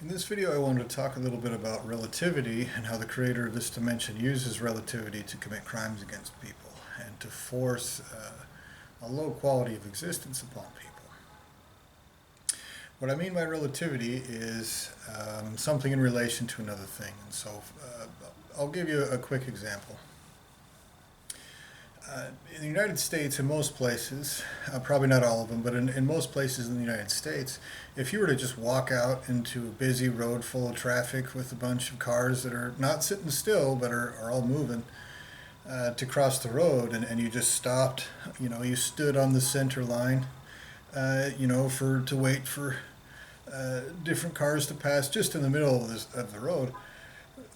In this video, I wanted to talk a little bit about relativity and how the creator of this dimension uses relativity to commit crimes against people and to force a low quality of existence upon people. What I mean by relativity is something in relation to another thing. And so I'll give you a quick example. In the United States, in most places, probably not all of them, but in most places in the United States, if you were to just walk out into a busy road full of traffic with a bunch of cars that are not sitting still but are all moving to cross the road, and you just stopped, you stood on the center line, to wait for different cars to pass just in the middle of the road,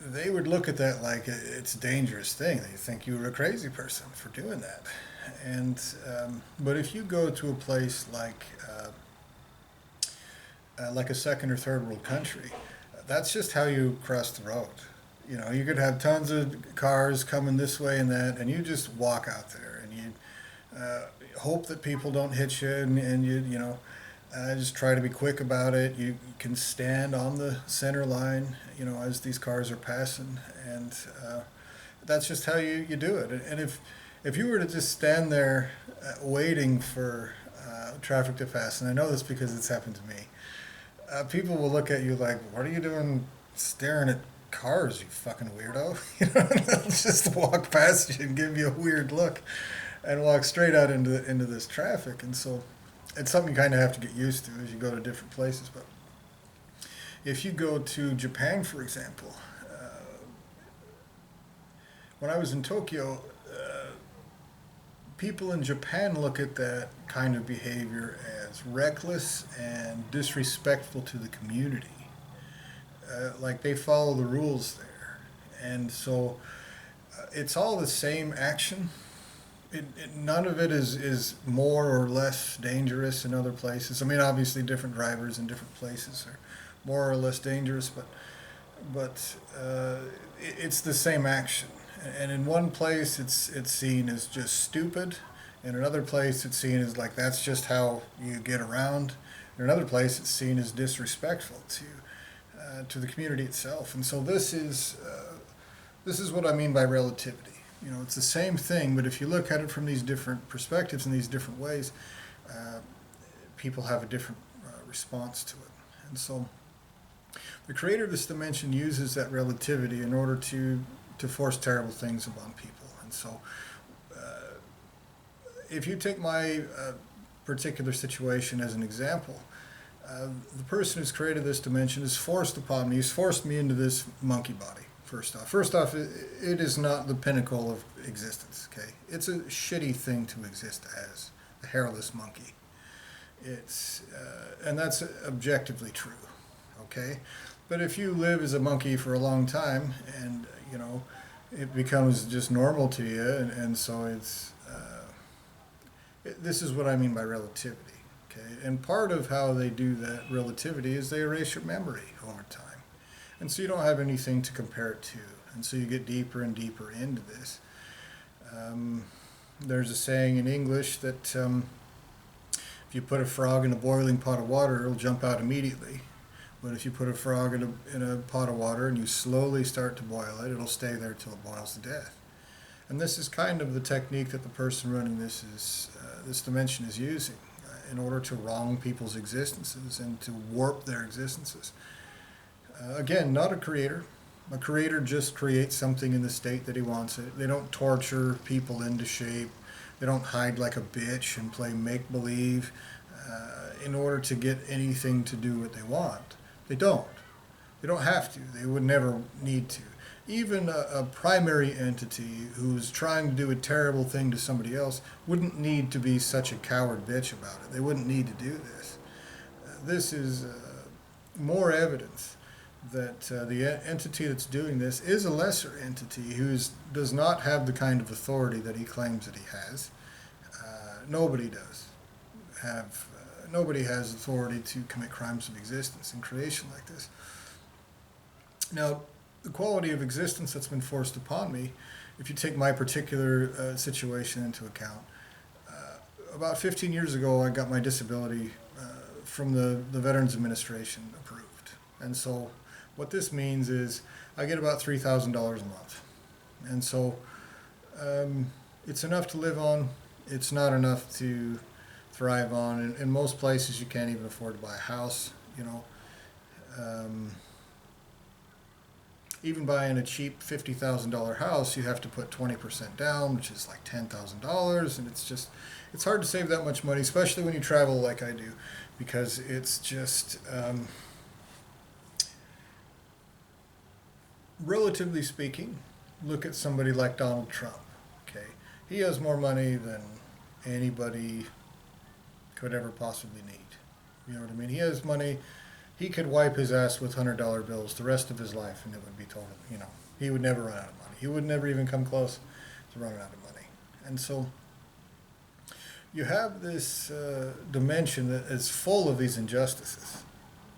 they would look at that like it's a dangerous thing. They think you were a crazy person for doing that. And but if you go to a place like a second or third world country, that's just how you cross the road. You could have tons of cars coming this way and that, and you just walk out there and you hope that people don't hit you, and just try to be quick about it. You can stand on the center line, as these cars are passing, and that's just how you do it. And if you were to just stand there waiting for traffic to pass, and I know this because it's happened to me, people will look at you like, "What are you doing, staring at cars, you fucking weirdo?" They'll just walk past you and give you a weird look, and walk straight out into this traffic. And so it's something you kind of have to get used to as you go to different places. But if you go to Japan, for example, when I was in Tokyo, people in Japan look at that kind of behavior as reckless and disrespectful to the community. Like they follow the rules there. And so it's all the same action. None of it is more or less dangerous in other places. I mean, obviously, different drivers in different places are more or less dangerous, but it's the same action. And in one place, it's seen as just stupid. In another place, it's seen as like that's just how you get around. In another place, it's seen as disrespectful to the community itself. And so this is what I mean by relativity. It's the same thing, but if you look at it from these different perspectives in these different ways, people have a different response to it. And so the creator of this dimension uses that relativity in order to force terrible things upon people. And so if you take my particular situation as an example, the person who's created this dimension has forced upon me, he's forced me into this monkey body. First off, it is not the pinnacle of existence. Okay, it's a shitty thing to exist as a hairless monkey. And that's objectively true. Okay, but if you live as a monkey for a long time, and it becomes just normal to you, and so this is what I mean by relativity. Okay, and part of how they do that relativity is they erase your memory over time. And so you don't have anything to compare it to. And so you get deeper and deeper into this. There's a saying in English that if you put a frog in a boiling pot of water, it'll jump out immediately. But if you put a frog in a pot of water and you slowly start to boil it, it'll stay there till it boils to death. And this is kind of the technique that the person running this dimension is using in order to wrong people's existences and to warp their existences. Again, not a creator. A creator just creates something in the state that he wants it. They don't torture people into shape. They don't hide like a bitch and play make-believe in order to get anything to do what they want. They don't. They don't have to. They would never need to. Even a primary entity who's trying to do a terrible thing to somebody else wouldn't need to be such a coward bitch about it. They wouldn't need to do this. This is more evidence that the entity that's doing this is a lesser entity who does not have the kind of authority that he claims that he has. Nobody does have. Nobody has authority to commit crimes of existence in creation like this. Now, the quality of existence that's been forced upon me, if you take my particular situation into account, about 15 years ago I got my disability from the Veterans Administration approved. And so what this means is I get about $3,000 a month. And so it's enough to live on. It's not enough to thrive on. In most places, you can't even afford to buy a house, you know. Even buying a cheap $50,000 house, you have to put 20% down, which is like $10,000. And it's hard to save that much money, especially when you travel like I do, because it's just, relatively speaking, look at somebody like Donald Trump. Okay, he has more money than anybody could ever possibly need. You know what I mean? He has money. He could wipe his ass with $100 bills the rest of his life, and it would be total. You know, he would never run out of money. He would never even come close to running out of money. And so you have this dimension that is full of these injustices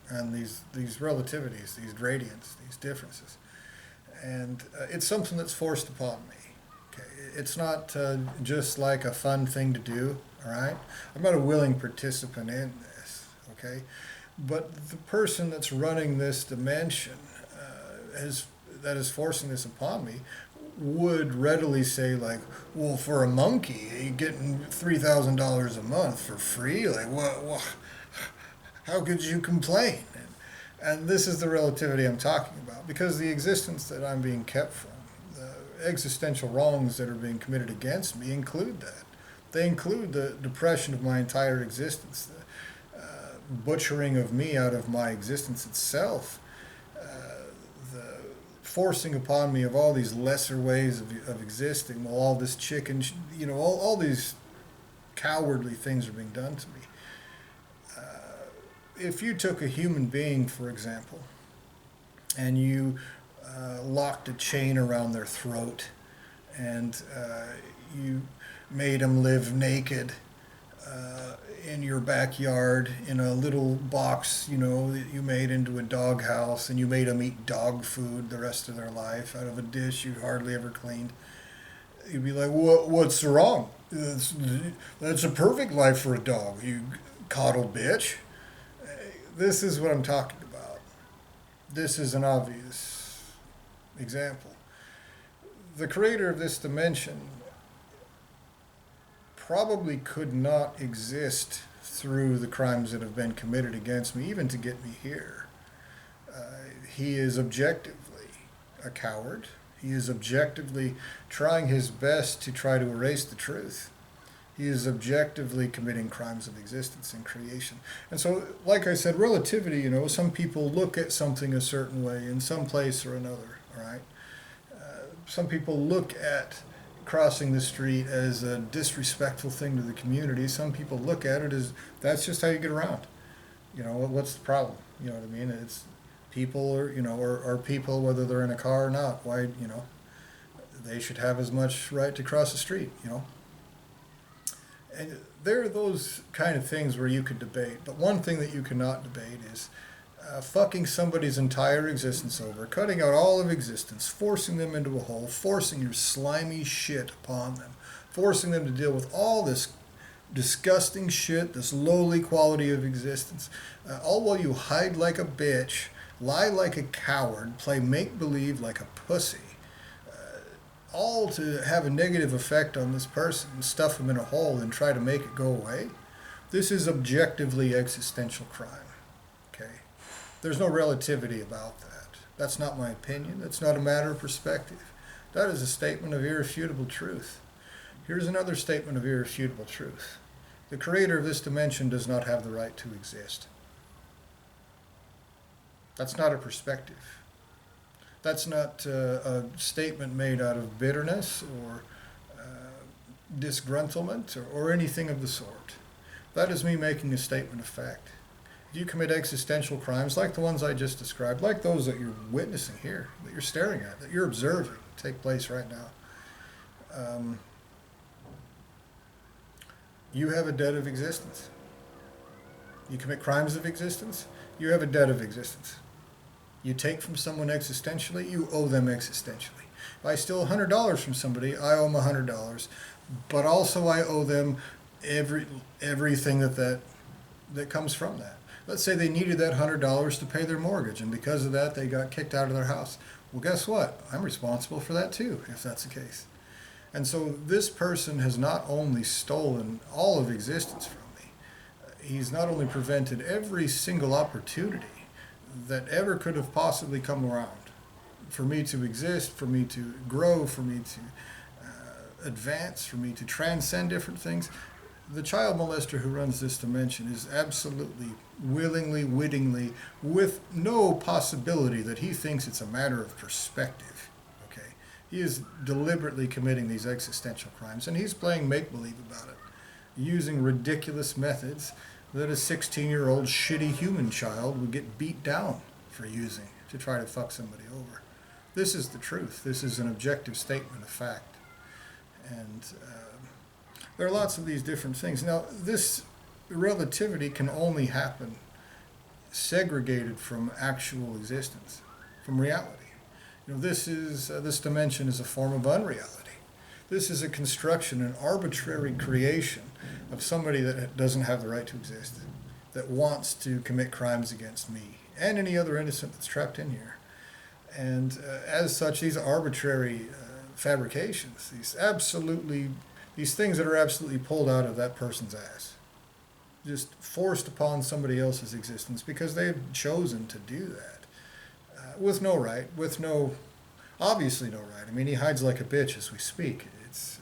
and these relativities, these gradients, these differences. And it's something that's forced upon me. Okay, it's not just like a fun thing to do. All right, I'm not a willing participant in this. Okay, but the person that's running this dimension that is forcing this upon me would readily say, like, well, for a monkey, you getting $3,000 a month for free? Like, what? How could you complain? And this is the relativity I'm talking about, because the existence that I'm being kept from, the existential wrongs that are being committed against me include that. They include the depression of my entire existence, the butchering of me out of my existence itself, the forcing upon me of all these lesser ways of existing, while all this chicken, all these cowardly things are being done to me. If you took a human being, for example, and you locked a chain around their throat, and you made them live naked in your backyard in a little box, that you made into a dog house, and you made them eat dog food the rest of their life out of a dish you'd hardly ever cleaned, you'd be like, what's wrong? That's a perfect life for a dog, you coddle bitch. This is what I'm talking about. This is an obvious example. The creator of this dimension probably could not exist through the crimes that have been committed against me, even to get me here. He is objectively a coward. He is objectively trying his best to try to erase the truth. He is objectively committing crimes of existence and creation. And so, like I said, relativity, some people look at something a certain way in some place or another, all right? Some people look at crossing the street as a disrespectful thing to the community. Some people look at it as, that's just how you get around. What's the problem? You know what I mean? It's people or people, whether they're in a car or not, why, they should have as much right to cross the street, And there are those kind of things where you could debate, but one thing that you cannot debate is fucking somebody's entire existence over, cutting out all of existence, forcing them into a hole, forcing your slimy shit upon them, forcing them to deal with all this disgusting shit, this lowly quality of existence, all while you hide like a bitch, lie like a coward, play make-believe like a pussy. All to have a negative effect on this person, stuff them in a hole and try to make it go away. This is objectively existential crime. Okay? There's no relativity about that. That's not my opinion. That's not a matter of perspective. That is a statement of irrefutable truth. Here's another statement of irrefutable truth. The creator of this dimension does not have the right to exist. That's not a perspective. That's not a statement made out of bitterness or disgruntlement or anything of the sort. That is me making a statement of fact. If you commit existential crimes like the ones I just described, like those that you're witnessing here, that you're staring at, that you're observing take place right now, you have a debt of existence. You commit crimes of existence, you have a debt of existence. You take from someone existentially, you owe them existentially. If I steal $100 from somebody, I owe them $100, but also I owe them everything that comes from that. Let's say they needed that $100 to pay their mortgage, and because of that, they got kicked out of their house. Well, guess what? I'm responsible for that too, if that's the case. And so this person has not only stolen all of existence from me, he's not only prevented every single opportunity that ever could have possibly come around for me to exist, for me to grow, for me to advance, for me to transcend different things. The child molester who runs this dimension is absolutely willingly, wittingly, with no possibility that he thinks it's a matter of perspective. Okay, he is deliberately committing these existential crimes, and he's playing make-believe about it, using ridiculous methods that a 16-year-old shitty human child would get beat down for using to try to fuck somebody over. This is the truth. This is an objective statement of fact. And there are lots of these different things. Now, this relativity can only happen segregated from actual existence, from reality. You know, this dimension is a form of unreality. This is a construction, an arbitrary creation of somebody that doesn't have the right to exist, that wants to commit crimes against me and any other innocent that's trapped in here. And as such, these arbitrary fabrications, these things that are absolutely pulled out of that person's ass, just forced upon somebody else's existence because they've chosen to do that with no right, obviously no right. I mean, he hides like a bitch as we speak. It's,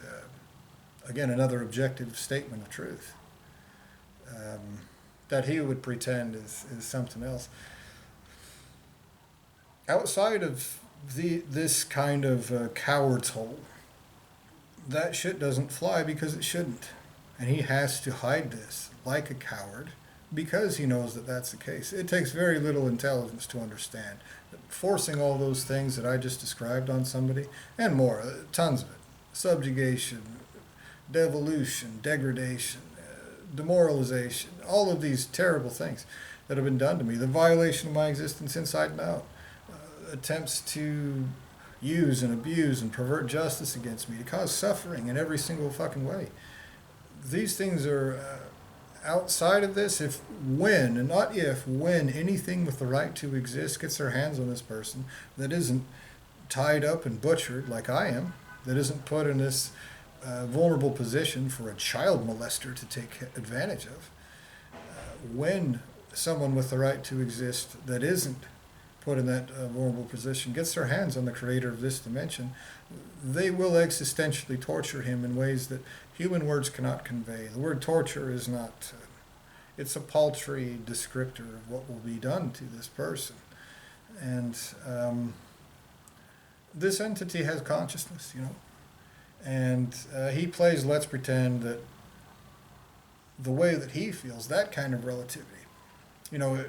again, another objective statement of truth. That he would pretend is something else. Outside of this kind of coward's hole, that shit doesn't fly because it shouldn't. And he has to hide this like a coward because he knows that that's the case. It takes very little intelligence to understand that forcing all those things that I just described on somebody, and more, tons of it, subjugation, devolution, degradation, demoralization, all of these terrible things that have been done to me, the violation of my existence inside and out, attempts to use and abuse and pervert justice against me, to cause suffering in every single fucking way. These things are outside of this. When anything with the right to exist gets their hands on this person that isn't tied up and butchered like I am, that isn't put in this vulnerable position for a child molester to take advantage of, when someone with the right to exist that isn't put in that vulnerable position gets their hands on the creator of this dimension, they will existentially torture him in ways that human words cannot convey. The word torture is not, it's a paltry descriptor of what will be done to this person. And this entity has consciousness, you know, and he plays let's pretend that the way that he feels, that kind of relativity, you know,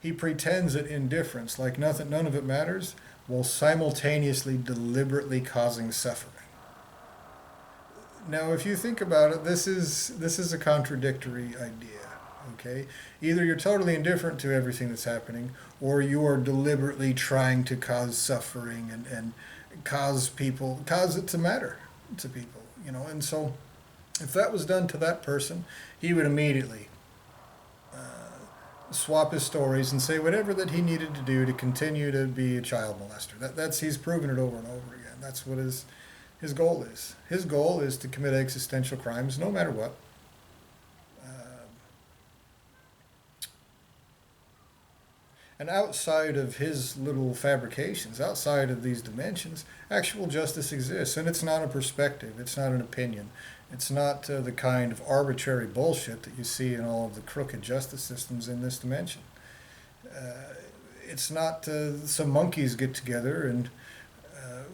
he pretends that indifference, like none of it matters, while simultaneously deliberately causing suffering. Now, if you think about it, this is a contradictory idea, okay? Either you're totally indifferent to everything that's happening, or you are deliberately trying to cause suffering and cause it to matter to people, you know? And so, if that was done to that person, he would immediately swap his stories and say whatever that he needed to do to continue to be a child molester. He's proven it over and over again. That's what his goal is. His goal is to commit existential crimes no matter what. And outside of his little fabrications, outside of these dimensions, actual justice exists. And it's not a perspective. It's not an opinion. It's not the kind of arbitrary bullshit that you see in all of the crooked justice systems in this dimension. It's not some monkeys get together and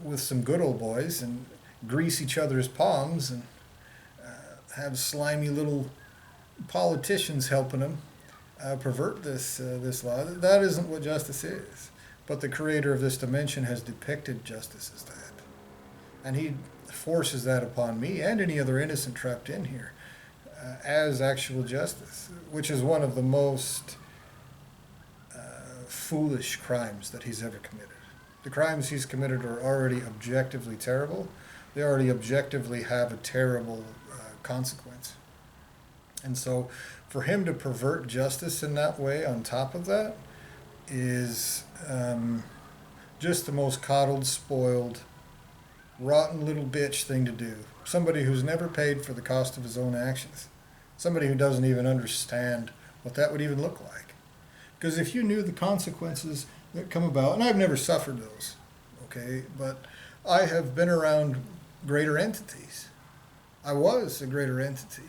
with some good old boys and grease each other's palms and have slimy little politicians helping them pervert this law. That isn't what justice is. But the creator of this dimension has depicted justice as that. And he forces that upon me and any other innocent trapped in here as actual justice, which is one of the most foolish crimes that he's ever committed. The crimes he's committed are already objectively terrible. They already objectively have a terrible consequence. And so for him to pervert justice in that way on top of that is just the most coddled, spoiled, rotten little bitch thing to do. Somebody who's never paid for the cost of his own actions. Somebody who doesn't even understand what that would even look like. Because if you knew the consequences that come about, and I've never suffered those, okay, but I have been around greater entities. I was a greater entity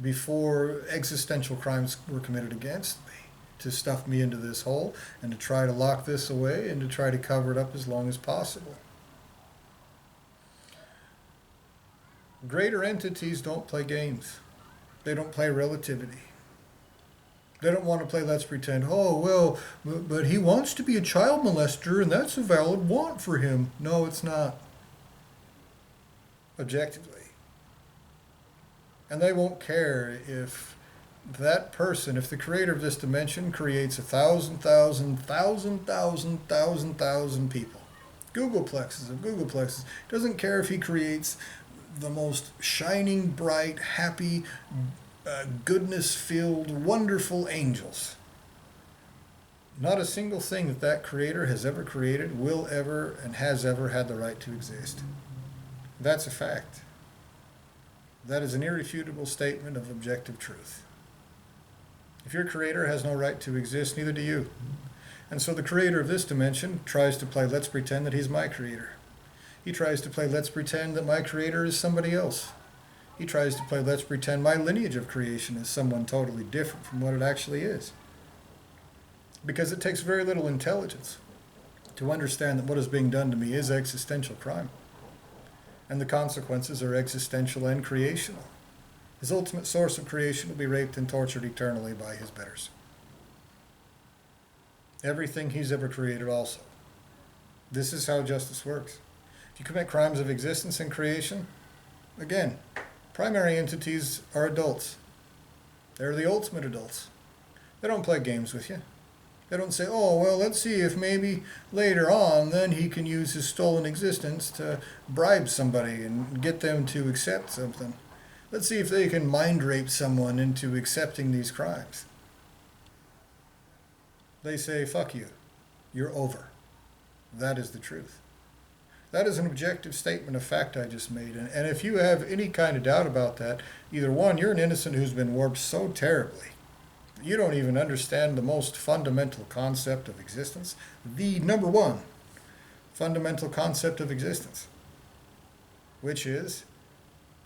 before existential crimes were committed against me to stuff me into this hole and to try to lock this away and to try to cover it up as long as possible. Greater entities don't play games. They don't play relativity. They don't want to play let's pretend, oh, well, but he wants to be a child molester and that's a valid want for him. No, it's not. Objectively. And they won't care if that person, if the creator of this dimension creates 1,000 people, Googleplexes of Googleplexes, doesn't care if he creates the most shining, bright, happy, goodness-filled, wonderful angels. Not a single thing that that creator has ever created will ever and has ever had the right to exist. That's a fact. That is an irrefutable statement of objective truth. If your creator has no right to exist, neither do you. And so the creator of this dimension tries to play let's pretend that he's my creator. He tries to play let's pretend that my creator is somebody else. He tries to play let's pretend my lineage of creation is someone totally different from what it actually is. Because it takes very little intelligence to understand that what is being done to me is existential crime. And the consequences are existential and creational. His ultimate source of creation will be raped and tortured eternally by his betters. Everything he's ever created also. This is how justice works. If you commit crimes of existence and creation, again, primary entities are adults. They're the ultimate adults. They don't play games with you. They don't say, oh, well, let's see if maybe later on then he can use his stolen existence to bribe somebody and get them to accept something. Let's see if they can mind rape someone into accepting these crimes. They say, fuck you. You're over. That is the truth. That is an objective statement of fact I just made. And if you have any kind of doubt about that, either one, you're an innocent who's been warped so terribly you don't even understand the most fundamental concept of existence, the number one fundamental concept of existence, which is,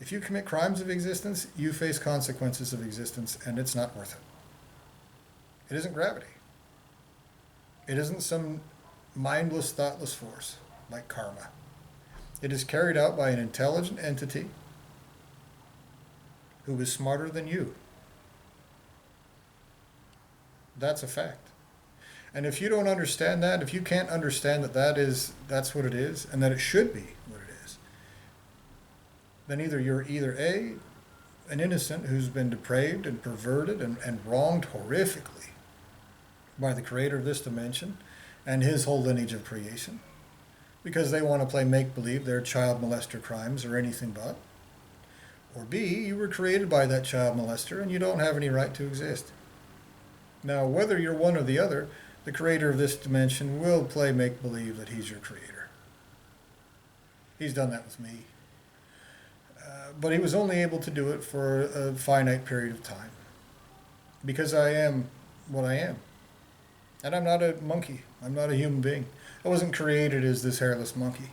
if you commit crimes of existence, you face consequences of existence, and it's not worth it. It isn't gravity. It isn't some mindless, thoughtless force like karma. It is carried out by an intelligent entity who is smarter than you. That's a fact. And if you don't understand that, if you can't understand that that's what it is, and that it should be what it is, then you're either A, an innocent who's been depraved and perverted and wronged horrifically by the creator of this dimension and his whole lineage of creation, because they want to play make-believe they're child molester crimes or anything but. Or B, you were created by that child molester and you don't have any right to exist. Now, whether you're one or the other, the creator of this dimension will play make-believe that he's your creator. He's done that with me. But he was only able to do it for a finite period of time. Because I am what I am. And I'm not a monkey. I'm not a human being. I wasn't created as this hairless monkey.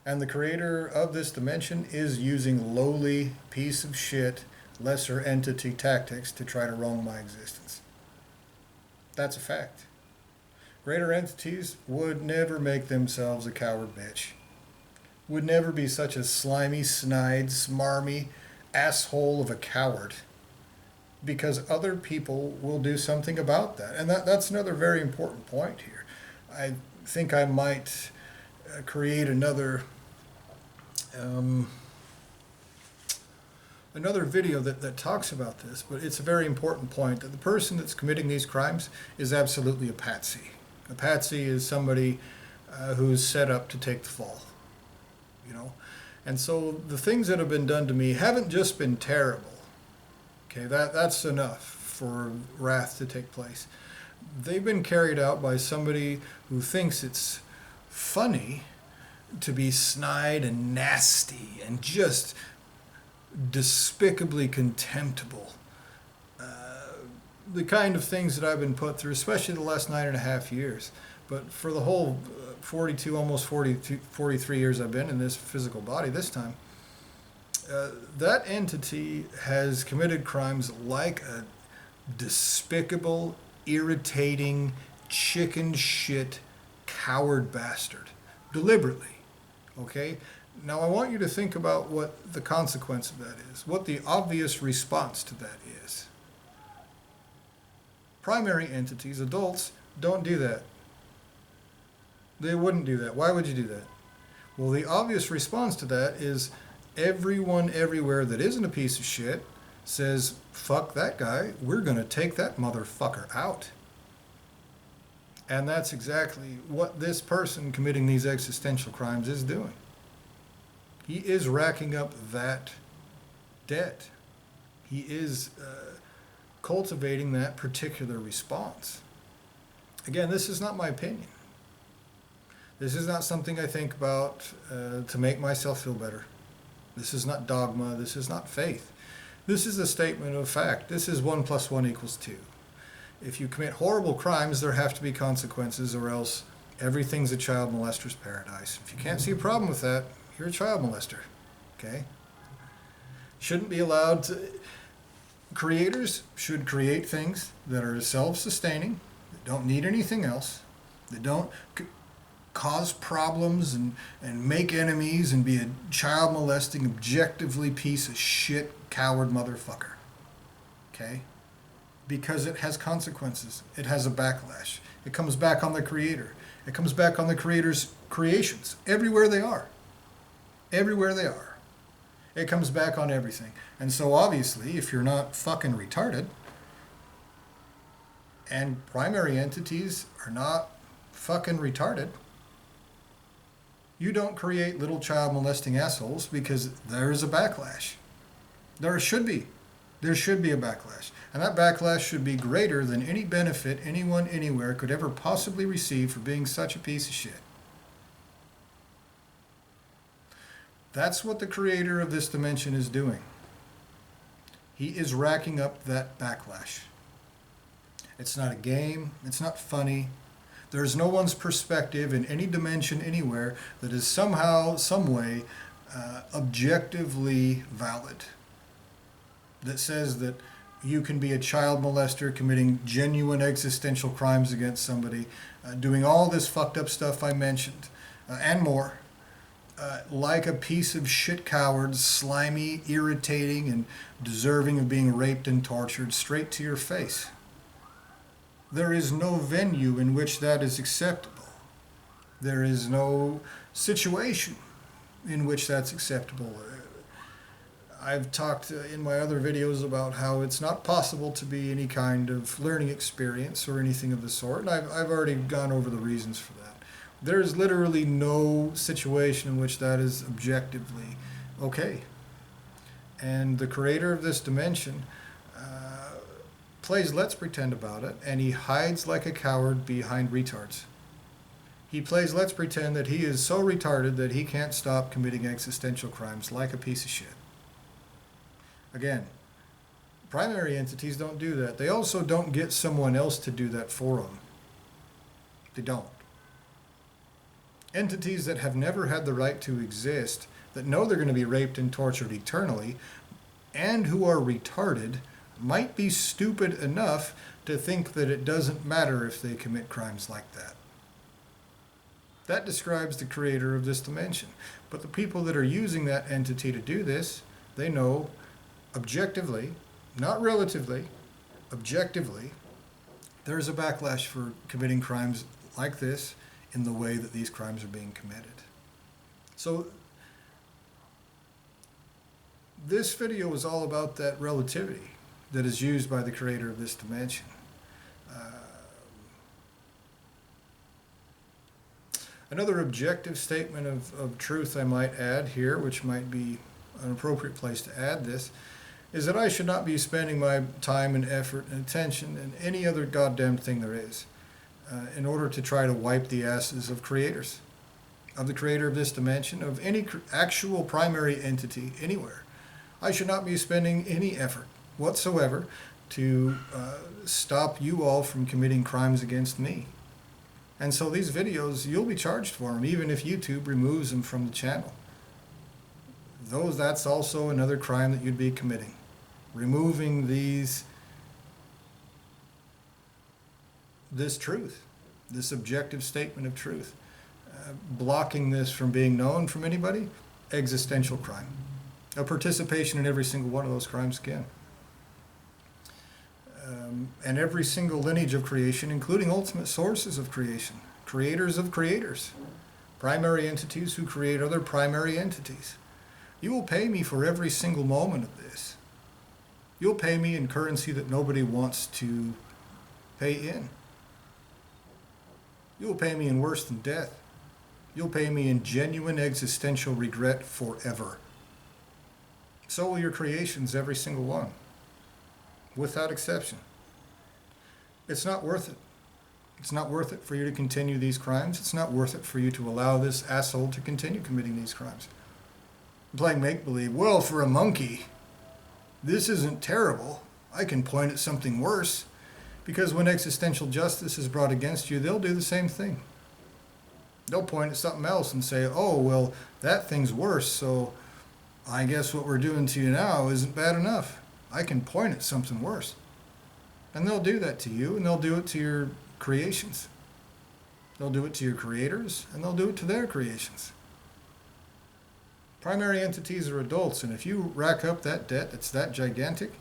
And the creator of this dimension is using lowly piece of shit lesser entity tactics to try to wrong my existence. That's a fact. Greater entities would never make themselves a coward bitch. Would never be such a slimy, snide, smarmy asshole of a coward. Because other people will do something about that. And that's another very important point here. I think I might create another video that talks about this, but it's a very important point that the person that's committing these crimes is absolutely a patsy. A patsy is somebody who's set up to take the fall, you know. And so the things that have been done to me haven't just been terrible. Okay, that's enough for wrath to take place. They've been carried out by somebody who thinks it's funny to be snide and nasty and just despicably contemptible. The kind of things that I've been put through, especially the last 9.5 years, but for the whole 42, almost 42, 43 years I've been in this physical body this time, that entity has committed crimes like a despicable, irritating, chicken shit, coward bastard. Deliberately. Okay? Now I want you to think about what the consequence of that is, what the obvious response to that is. Primary entities, adults, don't do that. They wouldn't do that. Why would you do that? Well, the obvious response to that is everyone everywhere that isn't a piece of shit says, fuck that guy, we're going to take that motherfucker out. And that's exactly what this person committing these existential crimes is doing. He is racking up that debt. He is cultivating that particular response. Again, this is not my opinion. This is not something I think about to make myself feel better. This is not dogma. This is not faith. This is a statement of fact. This is 1 + 1 = 2. If you commit horrible crimes, there have to be consequences, or else everything's a child molester's paradise. If you can't see a problem with that, you're a child molester. Okay? Shouldn't be allowed to... Creators should create things that are self-sustaining, that don't need anything else, that don't cause problems and make enemies and be a child molesting, objectively piece of shit, coward motherfucker. Okay? Because it has consequences. It has a backlash. It comes back on the creator. It comes back on the creator's creations, everywhere they are. Everywhere they are. It comes back on everything. And so obviously, if you're not fucking retarded, and primary entities are not fucking retarded, you don't create little child molesting assholes, because there is a backlash. There should be. There should be a backlash. And that backlash should be greater than any benefit anyone anywhere could ever possibly receive for being such a piece of shit. That's what the creator of this dimension is doing. He is racking up that backlash. It's not a game. It's not funny. There's no one's perspective in any dimension anywhere that is somehow, some way, objectively valid. That says that you can be a child molester committing genuine existential crimes against somebody, doing all this fucked up stuff I mentioned, and more. Like a piece of shit coward, slimy, irritating, and deserving of being raped and tortured straight to your face. There is no venue in which that is acceptable. There is no situation in which that's acceptable. I've talked in my other videos about how it's not possible to be any kind of learning experience or anything of the sort, and I've already gone over the reasons for that. There's literally no situation in which that is objectively okay. And the creator of this dimension plays let's pretend about it, and he hides like a coward behind retards. He plays let's pretend that he is so retarded that he can't stop committing existential crimes like a piece of shit. Again, primary entities don't do that. They also don't get someone else to do that for them. They don't. Entities that have never had the right to exist, that know they're going to be raped and tortured eternally, and who are retarded, might be stupid enough to think that it doesn't matter if they commit crimes like that. That describes the creator of this dimension. But the people that are using that entity to do this, they know objectively, not relatively, objectively, there's a backlash for committing crimes like this in the way that these crimes are being committed. So this video is all about that relativity that is used by the creator of this dimension. Another objective statement of truth I might add here, which might be an appropriate place to add this, is that I should not be spending my time and effort and attention and any other goddamn thing there is in order to try to wipe the asses of creators, of the creator of this dimension, of any actual primary entity anywhere. I should not be spending any effort whatsoever to stop you all from committing crimes against me. And so these videos, you'll be charged for them, even if YouTube removes them from the channel. That's also another crime that you'd be committing. Removing this truth, this objective statement of truth. Blocking this from being known from anybody, existential crime. A participation in every single one of those crimes again. And every single lineage of creation, including ultimate sources of creation, creators of creators, primary entities who create other primary entities. You will pay me for every single moment of this. You'll pay me in currency that nobody wants to pay in. You'll pay me in worse than death. You'll pay me in genuine existential regret forever. So will your creations, every single one, without exception. It's not worth it. It's not worth it for you to continue these crimes. It's not worth it for you to allow this asshole to continue committing these crimes. Playing make-believe. Well, for a monkey, this isn't terrible. I can point at something worse. Because when existential justice is brought against you, they'll do the same thing. They'll point at something else and say, oh, well, that thing's worse, so I guess what we're doing to you now isn't bad enough. I can point at something worse. And they'll do that to you, and they'll do it to your creations. They'll do it to your creators, and they'll do it to their creations. Primary entities are adults, and if you rack up that debt that's that gigantic,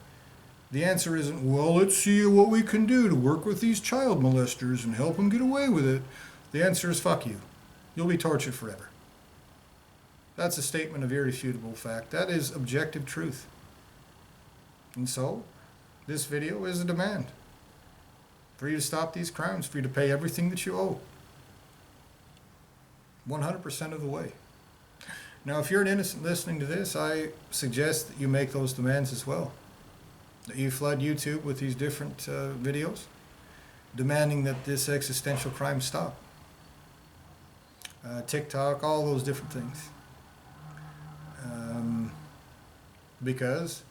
the answer isn't, well, let's see what we can do to work with these child molesters and help them get away with it. The answer is, fuck you. You'll be tortured forever. That's a statement of irrefutable fact. That is objective truth. And so, this video is a demand for you to stop these crimes, for you to pay everything that you owe. 100% of the way. Now, if you're an innocent listening to this, I suggest that you make those demands as well. That you flood YouTube with these different videos, demanding that this existential crime stop. TikTok, all those different things. Because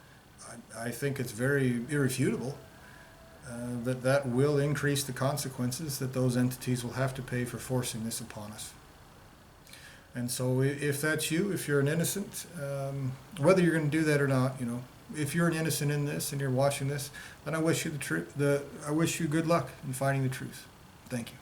I think it's very irrefutable that will increase the consequences that those entities will have to pay for forcing this upon us. And so if that's you, if you're an innocent, whether you're going to do that or not, if you're an innocent in this and you're watching this, then I wish you I wish you good luck in finding the truth. Thank you.